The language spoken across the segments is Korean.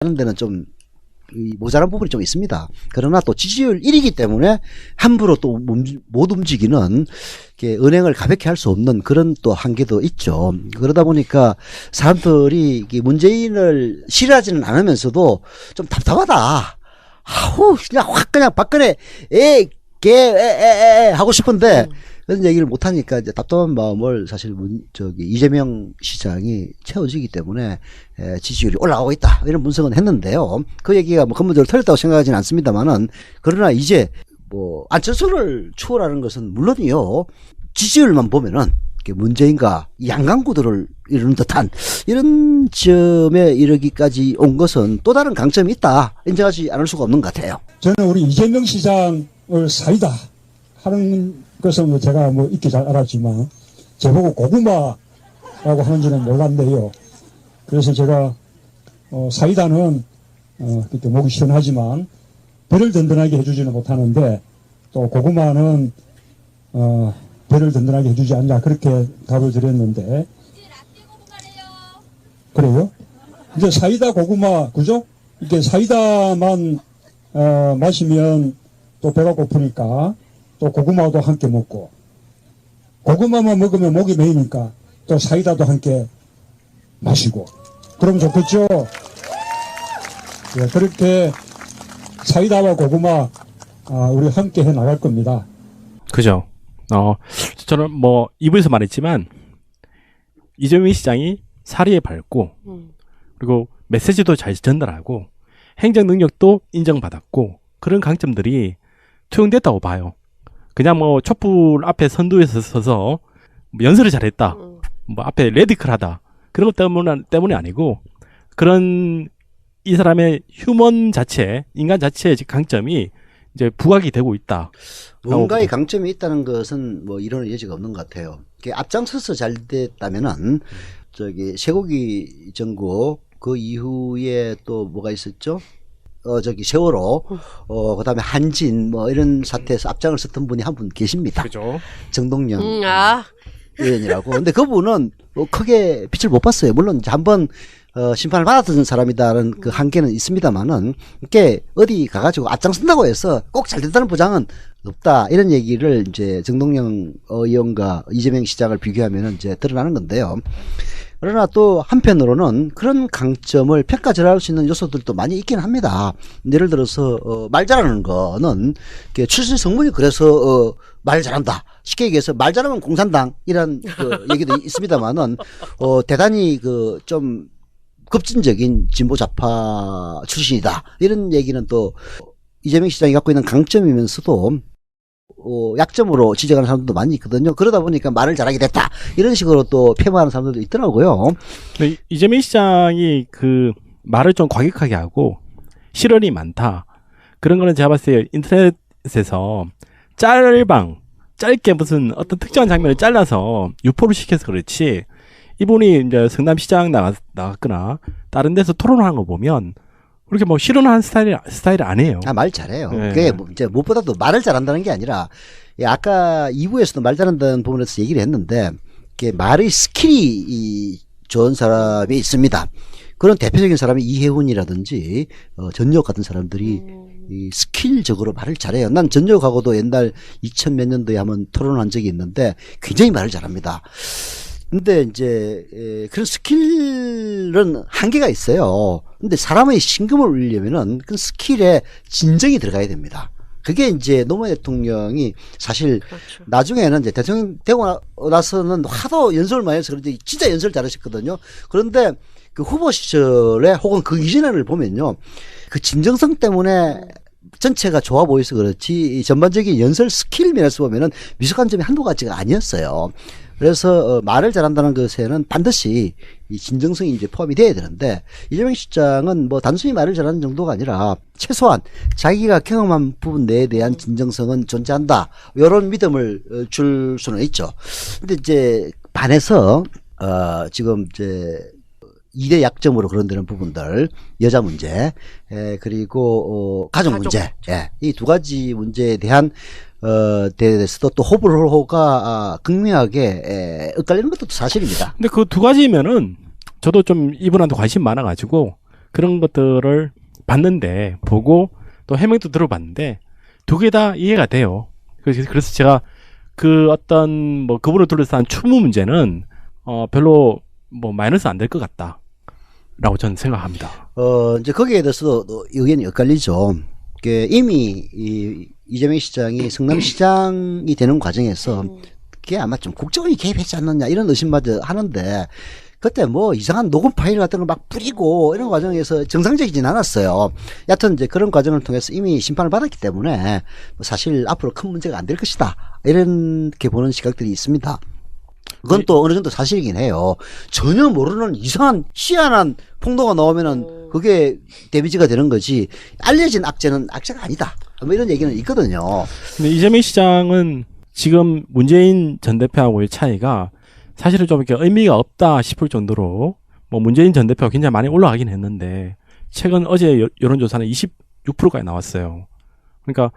하는 데는 좀 모자란 부분이 좀 있습니다. 그러나 또 지지율 1위이기 때문에 함부로 또 못 움직이는 은행을 가볍게 할 수 없는 그런 또 한계도 있죠. 그러다 보니까 사람들이 문재인을 싫어하지는 않으면서도 좀 답답하다. 아우 그냥 확 그냥 박근혜 하고 싶은데 그런 얘기를 못 하니까 이제 답답한 마음을 사실 이재명 시장이 채워지기 때문에 지지율이 올라가고 있다 이런 분석은 했는데요. 그 얘기가 뭐 근본적으로 틀렸다고 생각하지는 않습니다만은 그러나 이제 뭐 안철수를 추월하는 것은 물론이요. 지지율만 보면은 문재인과 양강구도를 이루는 듯한 이런 점에 이르기까지 온 것은 또 다른 강점이 있다 인정하지 않을 수가 없는 것 같아요. 저는 우리 이재명 시장을 사이다 하는 것은 제가 뭐 익히 잘 알았지만 제보고 고구마라고 하는지는 몰랐는데요. 그래서 제가 사이다는 그렇게 목이 시원하지만 배를 든든하게 해주지는 못하는데 또 고구마는 배를 든든하게 해주지 않냐 그렇게 답을 드렸는데 그래요? 이제 사이다 고구마 그죠? 이게 사이다만 마시면 또 배가 고프니까 또 고구마도 함께 먹고 고구마만 먹으면 목이 메이니까 또 사이다도 함께 마시고 그러면 좋겠죠. 예, 그렇게 사이다와 고구마 우리 함께 해 나갈 겁니다. 그죠. 저는 뭐 입에서 말했지만 이재명 시장이 사리에 밝고 그리고 메시지도 잘 전달하고 행정 능력도 인정받았고 그런 강점들이 투영됐다고 봐요. 그냥 뭐 촛불 앞에 선두에서 서서 뭐 연설을 잘했다, 뭐 앞에 레디컬하다 그런 것 때문이 아니고 그런 이 사람의 휴먼 자체, 인간 자체의 강점이 이제 부각이 되고 있다. 뭔가의 강점이 있다는 것은 뭐 이론의 여지가 없는 것 같아요. 앞장서서 잘 됐다면은 쇠고기 정국 그 이후에 또 뭐가 있었죠? 세월호, 그 다음에 한진, 뭐, 이런 사태에서 앞장을 섰던 분이 한 분 계십니다. 그죠. 정동영 의원이라고. 근데 그분은 크게 빛을 못 봤어요. 물론 한번 심판을 받았던 사람이다라는 그 한계는 있습니다만은, 이게 어디 가가지고 앞장선다고 해서 꼭 잘 됐다는 보장은 없다. 이런 얘기를 이제 정동영 의원과 이재명 시장을 비교하면은 이제 드러나는 건데요. 그러나 또 한편으로는 그런 강점을 평가절하할 수 있는 요소들도 많이 있긴 합니다. 예를 들어서 말 잘하는 거는 출신 성분이 그래서 말 잘한다. 쉽게 얘기해서 말 잘하면 공산당이란 그 얘기도 있습니다만은 대단히 좀 급진적인 진보 좌파 출신이다. 이런 얘기는 또 이재명 시장이 갖고 있는 강점이면서도 약점으로 지적하는 사람들도 많이 있거든요. 그러다 보니까 말을 잘하게 됐다. 이런 식으로 또 폄하하는 사람들도 있더라고요. 이재명 시장이 그 말을 좀 과격하게 하고 실언이 많다. 그런 거는 제가 봤을 때 인터넷에서 짧게 무슨 어떤 특정한 장면을 잘라서 유포를 시켜서 그렇지 이분이 이제 성남시장 나갔거나 다른 데서 토론하는 거 보면 그렇게 뭐 실언하는 스타일이 아니에요. 말 잘해요. 네. 그게 이제 무엇보다도 말을 잘한다는 게 아니라 아까 2부에서도 말 잘한다는 부분에서 얘기를 했는데 말의 스킬이 좋은 사람이 있습니다. 그런 대표적인 사람이 이해훈이라든지 전역 같은 사람들이 이 스킬적으로 말을 잘해요. 난 전역하고도 옛날 2000 몇 년도에 한번 토론한 적이 있는데 굉장히 말을 잘합니다. 근데 이제 그런 스킬은 한계가 있어요. 근데 사람의 심금을 울리려면은 그 스킬에 진정이 들어가야 됩니다. 그게 이제 노무현 대통령이 사실 그렇죠. 나중에는 이제 대통령 되고 나서는 하도 연설을 많이 해서 그런지 진짜 연설 잘하셨거든요. 그런데 그 후보 시절에 혹은 그 이전을 보면요. 그 진정성 때문에 전체가 좋아 보여서 그렇지 전반적인 연설 스킬 면에서 보면은 미숙한 점이 한두 가지가 아니었어요. 그래서 말을 잘한다는 것에는 반드시 이 진정성이 이제 포함이 돼야 되는데 이재명 시장은 뭐 단순히 말을 잘하는 정도가 아니라 최소한 자기가 경험한 부분에 대한 진정성은 존재한다. 이런 믿음을 줄 수는 있죠. 근데 이제 반해서 지금 이제 2대 약점으로 거론되는 부분들 여자 문제 그리고 가족 문제 이 두 가지 문제에 대한 대해서도 또 호불호가 극명하게 엇갈리는 것도 사실입니다. 근데 그 두 가지면은 저도 좀 이분한테 관심 많아가지고 그런 것들을 보고 또 해명도 들어봤는데 두 개 다 이해가 돼요. 그래서 제가 그 어떤 뭐 그분을 둘러싼 추모 문제는 별로 뭐 마이너스 안 될 것 같다라고 저는 생각합니다. 이제 거기에 대해서도 의견이 엇갈리죠. 이미 이재명 시장이 성남시장이 되는 과정에서 그게 아마 좀 국정원이 개입했지 않느냐 이런 의심마저 하는데 그때 뭐 이상한 녹음 파일 같은 걸 막 뿌리고 이런 과정에서 정상적이진 않았어요. 여하튼 이제 그런 과정을 통해서 이미 심판을 받았기 때문에 뭐 사실 앞으로 큰 문제가 안 될 것이다 이렇게 보는 시각들이 있습니다. 그건 또 어느 정도 사실이긴 해요. 전혀 모르는 이상한 희한한 폭로가 나오면은 그게 데미지가 되는 거지 알려진 악재는 악재가 아니다 뭐 이런 얘기는 있거든요. 근데 이재명 시장은 지금 문재인 전 대표하고의 차이가 사실은 좀 이렇게 의미가 없다 싶을 정도로 뭐 문재인 전 대표가 굉장히 많이 올라가긴 했는데 최근 어제 여론조사는 26%까지 나왔어요. 그러니까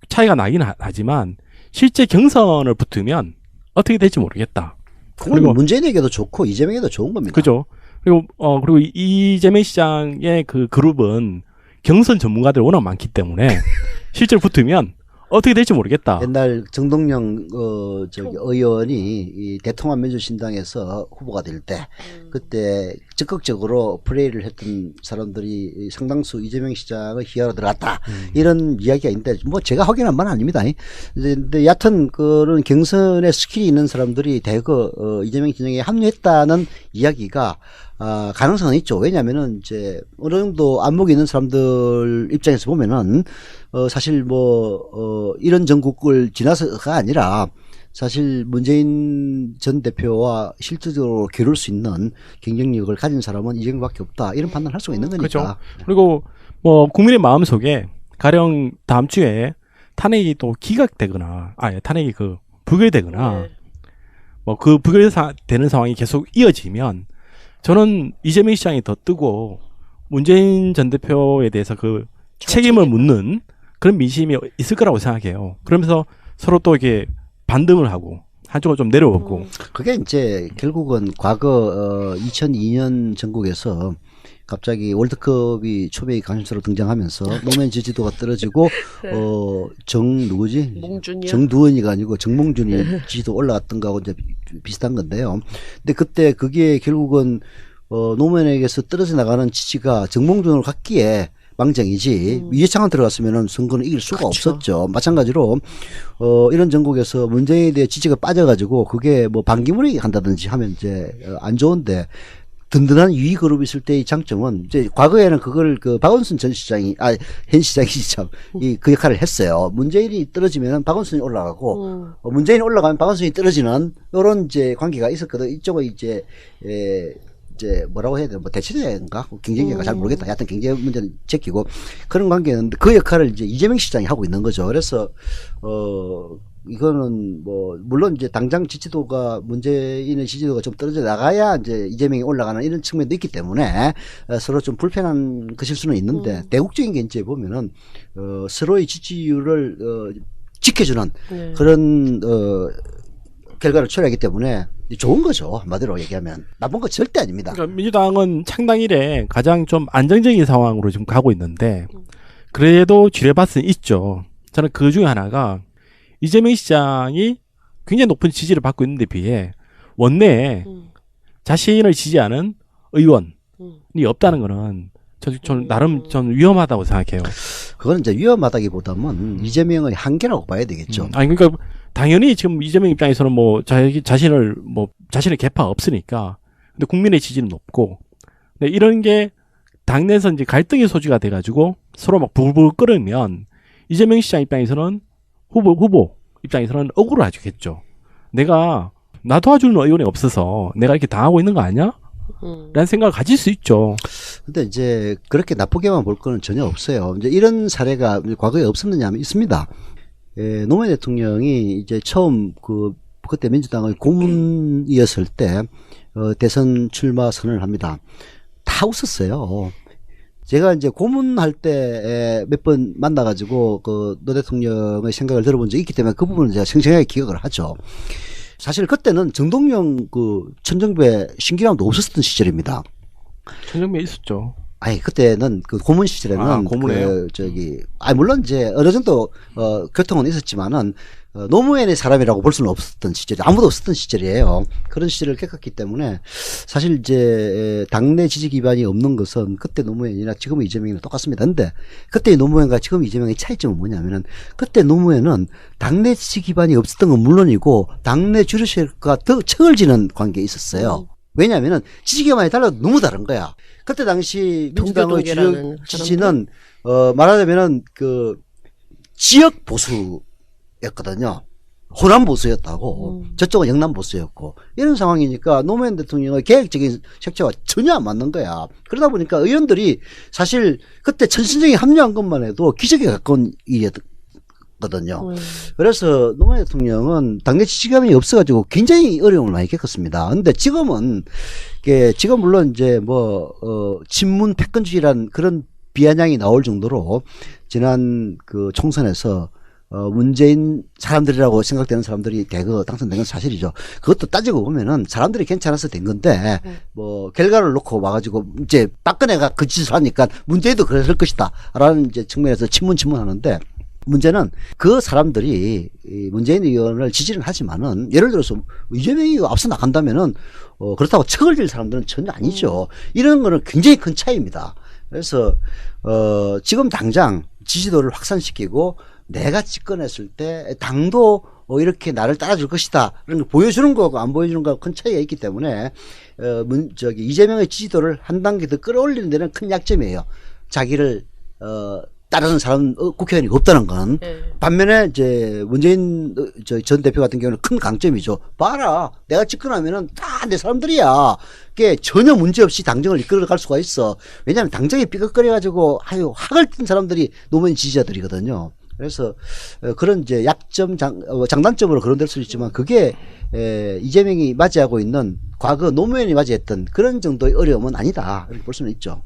차이가 나긴 하지만 실제 경선을 붙으면 어떻게 될지 모르겠다. 그건 문재인에게도 좋고 이재명에게도 좋은 겁니다. 그죠. 그리고 이재명 시장의 그 그룹은 경선 전문가들이 워낙 많기 때문에 실제로 붙으면 어떻게 될지 모르겠다. 옛날 정동영 의원이 이 대통합민주신당에서 후보가 될 때 그때 적극적으로 플레이를 했던 사람들이 상당수 이재명 시장의 희화로 들어갔다 이런 이야기가 있는데 뭐 제가 확인한 바는 아닙니다. 근데 여하튼 그런 경선에 스킬이 있는 사람들이 대거 이재명 진영에 합류했다는 이야기가 가능성은 있죠. 왜냐면은 이제 어느 정도 안목이 있는 사람들 입장에서 보면은 사실 이런 전국을 지나서가 아니라 사실 문재인 전 대표와 실질적으로 겨룰 수 있는 경쟁력을 가진 사람은 이재명밖에 없다. 이런 판단을 할 수가 있는 거니까. 그렇죠. 그리고 뭐 국민의 마음속에 가령 다음 주에 탄핵이 또 기각되거나 탄핵이 부결되거나 뭐 그 부결되는 상황이 계속 이어지면 저는 이재명 시장이 더 뜨고 문재인 전 대표에 대해서 그 책임을 묻는 그런 민심이 있을 거라고 생각해요. 그러면서 서로 또 이게 반등을 하고 한쪽으로 좀 내려오고. 그게 이제 결국은 과거 2002년 전국에서 갑자기 월드컵이 초미의 관심사로 등장하면서 노무현 지지도가 떨어지고 정두원이가 아니고 정몽준이 지지도 올라갔던 거하고 이제 비슷한 건데요. 근데 그때 그게 결국은 노무현에게서 떨어져 나가는 지지가 정몽준으로 갔기에 망정이지 이해창은 들어갔으면은 선거는 이길 수가 없었죠. 마찬가지로 이런 전국에서 문재인에 대해 지지가 빠져가지고 그게 뭐 반기문이 간다든지 하면 이제 안 좋은데 든든한 유위 그룹이 있을 때의 장점은 이제 과거에는 그걸 박원순 전 시장이 현 시장이 참 그 역할을 했어요. 문재인이 떨어지면은 박원순이 올라가고 문재인이 올라가면 박원순이 떨어지는 이런 이제 관계가 있었거든. 이쪽은 이제 뭐라고 해야 되나 뭐 대체제인가 경쟁자가 잘 모르겠다. 하여튼 경제 문제는 제끼고 그런 관계였는데 그 역할을 이제 이재명 시장이 하고 있는 거죠. 그래서 이거는 뭐 물론 이제 당장 지지도가 문재인의 지지도가 좀 떨어져 나가야 이제 이재명이 올라가는 이런 측면도 있기 때문에 서로 좀 불편한 것일 수는 있는데 대국적인 게 이제 보면은 서로의 지지율을 지켜주는 그런 결과를 초래하기 때문에 좋은 거죠. 한마디로 얘기하면 나쁜 거 절대 아닙니다. 그러니까 민주당은 창당 이래 가장 좀 안정적인 상황으로 지금 가고 있는데 그래도 지뢰밭은 있죠. 저는 그 중에 하나가 이재명 시장이 굉장히 높은 지지를 받고 있는데 비해 원내에 자신을 지지하는 의원이 없다는 거는 저는 나름 좀 위험하다고 생각해요. 그거는 이제 위험하다기보다는 이재명의 한계라고 봐야 되겠죠. 아니 그러니까 당연히 지금 이재명 입장에서는 뭐 자신의 개파가 없으니까 근데 국민의 지지는 높고 근데 이런 게 당내에서 이제 갈등의 소지가 돼가지고 서로 막 불불 끓으면 이재명 시장 입장에서는 후보 입장에서는 억울을 하겠죠. 나 도와주는 의원이 없어서 내가 이렇게 당하고 있는 거 아니야? 라는 생각을 가질 수 있죠. 근데 이제 그렇게 나쁘게만 볼 거는 전혀 없어요. 이제 이런 사례가 과거에 없었느냐 하면 있습니다. 노무현 대통령이 이제 처음 그때 민주당의 고문이었을 때 대선 출마 선언을 합니다. 다 웃었어요. 제가 이제 고문할 때 몇 번 만나가지고 노 대통령의 생각을 들어본 적이 있기 때문에 그 부분은 제가 생생하게 기억을 하죠. 사실 그때는 정동영 천정배 신기남도 없었던 시절입니다. 천정배 있었죠. 아니 그때는 그 고문 시절에는 고문이에요? 그 저기 물론 이제 어느 정도 교통은 있었지만은 노무현의 사람이라고 볼 수는 없었던 시절이 아무도 없었던 시절이에요. 그런 시절을 겪었기 때문에 사실 이제 당내 지지 기반이 없는 것은 그때 노무현이나 지금의 이재명이나 똑같습니다. 근데 그때의 노무현과 지금 이재명의 차이점은 뭐냐면은 그때 노무현은 당내 지지 기반이 없었던 건 물론이고 당내 주류세력과 더 척을 지는 관계에 있었어요. 왜냐하면은 지지 기반이 달라도 너무 다른 거야. 그때 당시 민주당의 주요 지지는 말하자면은 그 지역 보수였거든요. 호남 보수였다고 저쪽은 영남 보수였고 이런 상황이니까 노무현 대통령의 계획적인 색채와 전혀 안 맞는 거야. 그러다 보니까 의원들이 사실 그때 천신정이 합류한 것만 해도 기적에 가까운 일이었거든요. 그래서 노무현 대통령은 당내 지지감이 없어가지고 굉장히 어려움을 많이 겪었습니다. 근데 지금은 지금 물론 이제 친문 패권주의란 그런 비아냥이 나올 정도로 지난 그 총선에서 문재인 사람들이라고 생각되는 사람들이 대거 당선된 건 사실이죠. 그것도 따지고 보면은 사람들이 괜찮아서 된 건데 결과를 놓고 와가지고 이제 박근혜가 그 짓을 하니까 문재인도 그랬을 것이다라는 이제 측면에서 친문하는데 문제는 그 사람들이 문재인 의원을 지지를 하지만은 예를 들어서 이재명이 앞서 나간다면은 그렇다고 척을 질 사람들은 전혀 아니죠. 이런 거는 굉장히 큰 차이입니다. 그래서 지금 당장 지지도를 확산시키고 내가 집권했을 때 당도 이렇게 나를 따라줄 것이다. 이런 걸 보여주는 거하고 안 보여주는 거하고 큰 차이가 있기 때문에 이재명의 지지도를 한 단계 더 끌어올리는 데는 큰 약점이에요. 자기를 따르는 사람 국회의원이 없다는 건. 반면에 이제 문재인 전 대표 같은 경우는 큰 강점이죠. 봐라, 내가 집권하면은 다 내 사람들이야. 그게 전혀 문제 없이 당정을 이끌어갈 수가 있어. 왜냐하면 당정이 삐걱거려가지고 학을 뜬 사람들이 노무현 지지자들이거든요. 그래서 그런 이제 약점 장단점으로 그런 될 수 있지만 그게 이재명이 맞이하고 있는 과거 노무현이 맞이했던 그런 정도의 어려움은 아니다 이렇게 볼 수는 있죠.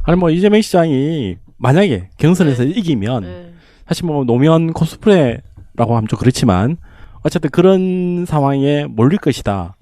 아니 이재명 시장이 만약에 경선에서 이기면 사실 노무현 코스프레라고 하면 좀 그렇지만 어쨌든 그런 상황에 몰릴 것이다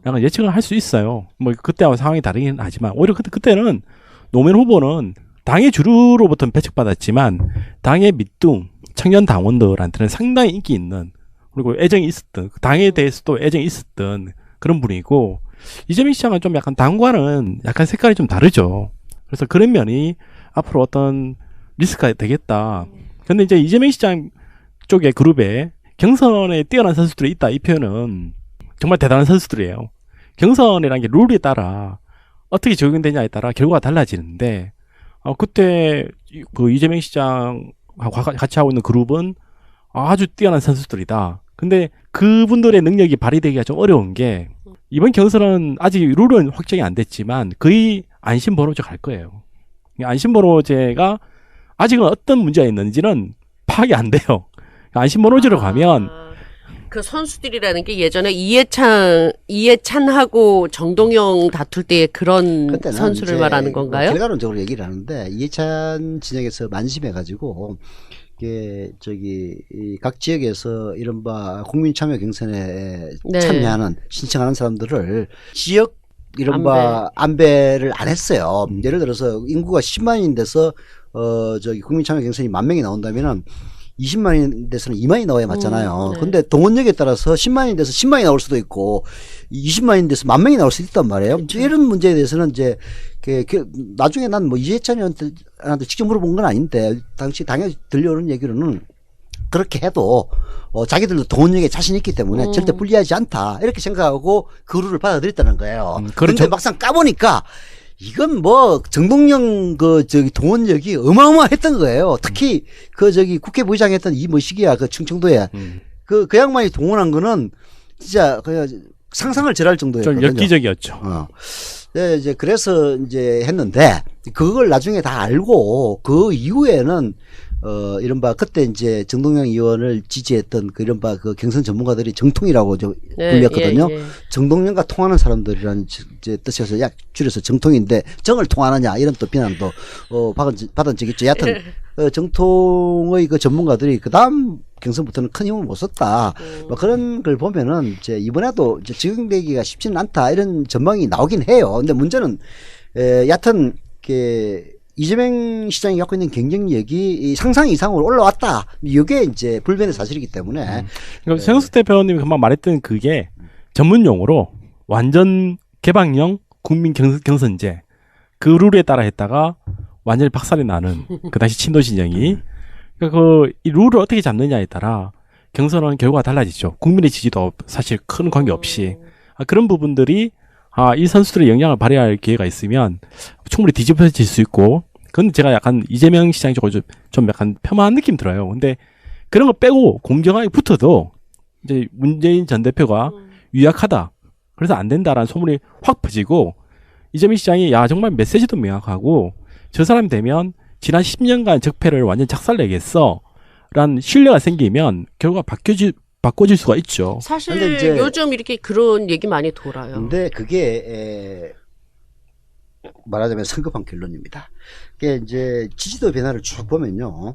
라는 예측을 할 수 있어요. 그때와 상황이 다르긴 하지만 오히려 그때는 노무현 후보는 당의 주류로부터는 배척받았지만 당의 밑둥 청년 당원들한테는 상당히 인기 있는 그리고 애정이 있었던 당에 대해서도 애정이 있었던 그런 분이고 이재명 시장은 좀 약간 당과는 약간 색깔이 좀 다르죠. 그래서 그런 면이 앞으로 어떤 리스크가 되겠다. 근데 이제 이재명 시장 쪽의 그룹에 경선에 뛰어난 선수들이 있다. 이 표현은 정말 대단한 선수들이에요. 경선이라는 게 룰에 따라 어떻게 적용되냐에 따라 결과가 달라지는데 그때 그 이재명 시장하고 같이 하고 있는 그룹은 아주 뛰어난 선수들이다. 근데 그분들의 능력이 발휘되기가 좀 어려운 게 이번 경선은 아직 룰은 확정이 안 됐지만 거의 안심번호제 갈 거예요. 안심번호제가 아직은 어떤 문제가 있는지는 파악이 안 돼요. 안심번호제로 가면 그 선수들이라는 게 예전에 이해찬하고 정동영 다툴 때의 그런 선수를 말하는 건가요? 결과론적으로 얘기를 하는데 이해찬 진영에서 만심해가지고 각 지역에서 이른바 국민참여 경선에 참여하는 신청하는 사람들을 지역 이른바 안배를 안 했어요. 예를 들어서 인구가 10만인 데서 국민참여 경선이 10,000명이 나온다면은 20만인 데서는 2만이 나와야 맞잖아요. 근데 동원력에 따라서 10만인 데서 10만이 나올 수도 있고 20만인 데서 10,000명이 나올 수도 있단 말이에요. 이런 문제에 대해서는 이제 나중에 난 이해찬이한테 직접 물어본 건 아닌데 당시 당연히 들려오는 얘기로는 그렇게 해도 자기들도 동원력에 자신 있기 때문에 절대 불리하지 않다 이렇게 생각하고 그 룰을 받아들였다는 거예요. 그런데 막상 까보니까 이건 정동영 동원력이 어마어마했던 거예요. 특히 국회 부의장 했던 이 뭐시기야 충청도에 그 양반이 동원한 거는 진짜 그냥 상상을 절할 정도였거든요. 좀 엽기적이었죠. 네, 이제 그래서 이제 했는데 그걸 나중에 다 알고 그 이후에는 이른바 그때 이제 정동영 의원을 지지했던 이른바 경선 전문가들이 정통이라고 불렸거든요. 정동영과 통하는 사람들이라는 이제 뜻에서 줄여서 정통인데 정을 통하느냐 이런 또 비난도 받은 적이 있죠. 여하튼 정통의 전문가들이 그다음 경선부터는 큰 힘을 못 썼다. 그런 걸 보면은 이제 이번에도 이제 적용되기가 쉽지는 않다 이런 전망이 나오긴 해요. 근데 문제는 여하튼 이재명 시장이 갖고 있는 경쟁력이 이 상상 이상으로 올라왔다. 이게 이제 불변의 사실이기 때문에. 그러니까 최영수 대표님이 금방 말했던 그게 전문 용어로 완전 개방형 국민 경선제 그 룰에 따라 했다가 완전히 박살이 나는 그 당시 친노 진영이 그러니까 이 룰을 어떻게 잡느냐에 따라 경선은 결과가 달라지죠. 국민의 지지도 사실 큰 관계 없이 그런 부분들이 이 선수들의 영향을 발휘할 기회가 있으면 충분히 뒤집어질 수 있고, 그건 제가 약간 이재명 시장이 좀 약간 폄하한 느낌 들어요. 근데 그런 거 빼고 공정하게 붙어도 이제 문재인 전 대표가 유약하다. 그래서 안 된다라는 소문이 확 퍼지고, 이재명 시장이 정말 메시지도 명확하고, 저 사람 되면 지난 10년간 적폐를 완전 작살내겠어. 라는 신뢰가 생기면 결과가 바꿔질 수가 있죠. 사실 이제 요즘 이렇게 그런 얘기 많이 돌아요. 근데 그게 말하자면 성급한 결론입니다. 그게 이제 지지도 변화를 쭉 보면요.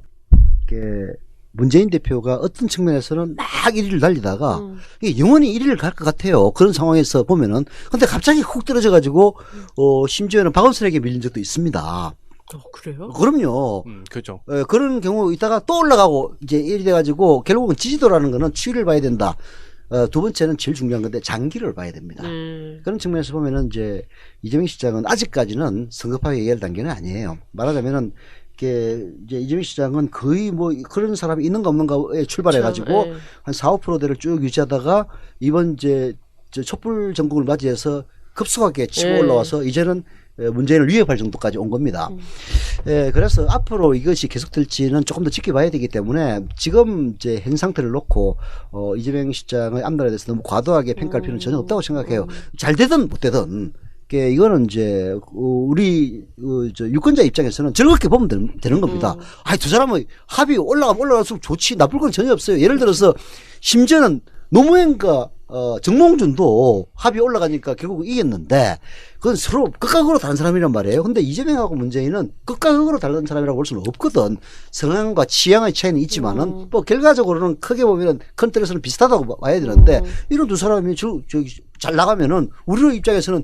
문재인 대표가 어떤 측면에서는 막 1위를 달리다가 이게 영원히 1위를 갈 것 같아요. 그런 상황에서 보면은. 근데 갑자기 훅 떨어져 가지고 심지어는 박원순에게 밀린 적도 있습니다. 그래요? 그럼요. 그렇죠. 그런 경우 있다가 또 올라가고 이제 1위 돼가지고 결국은 지지도라는 거는 추이를 봐야 된다. 두 번째는 제일 중요한 건데 장기를 봐야 됩니다. 그런 측면에서 보면은 이제 이재명 시장은 아직까지는 성급하게 얘기할 단계는 아니에요. 말하자면은 이제 이재명 시장은 거의 뭐 그런 사람이 있는가 없는가에 출발해가지고 한 4, 5%대를 쭉 유지하다가 이번 이제 촛불 전국을 맞이해서 급속하게 치고 올라와서 이제는 문재인을 위협할 정도까지 온 겁니다. 그래서 앞으로 이것이 계속될지는 조금 더 지켜봐야 되기 때문에 지금 이제 현 상태를 놓고 이재명 시장의 앞날에 대해서 너무 과도하게 평가할 필요는 전혀 없다고 생각해요. 잘 되든 못 되든. 이거는 이제 우리 유권자 입장에서는 즐겁게 보면 되는 겁니다. 두 사람은 합이 올라갈수록 좋지, 나쁠 건 전혀 없어요. 예를 들어서 심지어는 노무현과 정몽준도 합이 올라가니까 결국 이겼는데 그건 서로 극과 극으로 다른 사람이란 말이에요. 근데 이재명하고 문재인은 극과 극으로 다른 사람이라고 볼 수는 없거든. 성향과 취향의 차이는 있지만은 뭐 결과적으로는 크게 보면은 큰 틀에서는 비슷하다고 봐야 되는데 이런 두 사람이 잘 나가면은 우리 입장에서는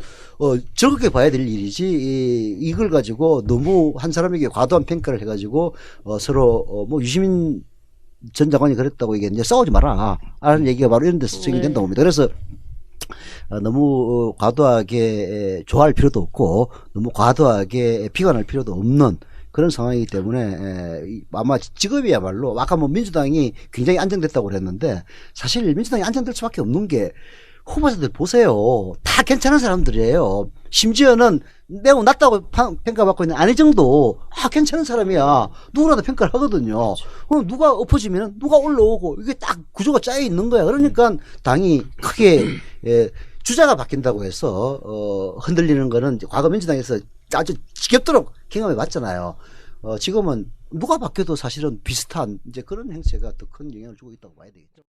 즐겁게 봐야 될 일이지 이걸 가지고 너무 한 사람에게 과도한 평가를 해가지고 서로 뭐 유시민 전 장관이 그랬다고 이게 이제 싸우지 마라 라는 얘기가 바로 이런 데서 적용이 된다고 봅니다. 그래서 너무 과도하게 좋아할 필요도 없고 너무 과도하게 비관할 필요도 없는 그런 상황이기 때문에 아마 지금이야말로 아까 뭐 민주당이 굉장히 안정됐다고 그랬는데 사실 민주당이 안정될 수밖에 없는 게 후보자들 보세요. 다 괜찮은 사람들이에요. 심지어는 매우 낮다고 평가받고 있는 안희정도 괜찮은 사람이야. 누구라도 평가를 하거든요. 그럼 누가 엎어지면 누가 올라오고 이게 딱 구조가 짜여 있는 거야. 그러니까 당이 크게 주자가 바뀐다고 해서 흔들리는 거는 과거 민주당에서 아주 지겹도록 경험해 봤잖아요. 지금은 누가 바뀌어도 사실은 비슷한 이제 그런 행세가 더 큰 영향을 주고 있다고 봐야 되겠죠.